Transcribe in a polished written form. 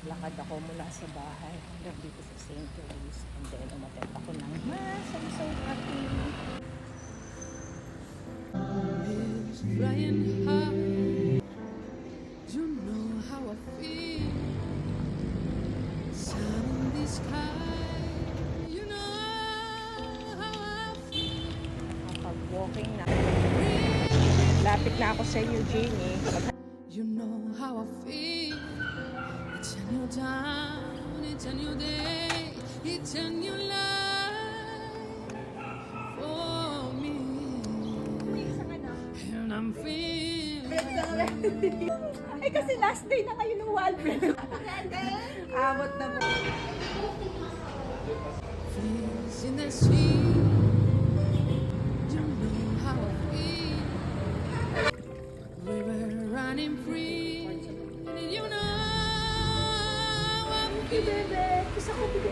Lakad ako mula sa bahay hanggang dito sa St. Louis. And then, umatend ako ng mass. I'm so happy. Flying high, you know how I feel. Sun in the sky, you know how I feel. Nakapag-walking na. Lapit na ako sa Eugenie. You know how I feel. It's a new time, it's a new day, it's a new life for me. And I'm feeling. Ay, kasi last day na kayo ng Walbread. Abot na ba? Feels in the sea. You know how I feel. We were running free. You know I'm Bebe, gusto ko bigyan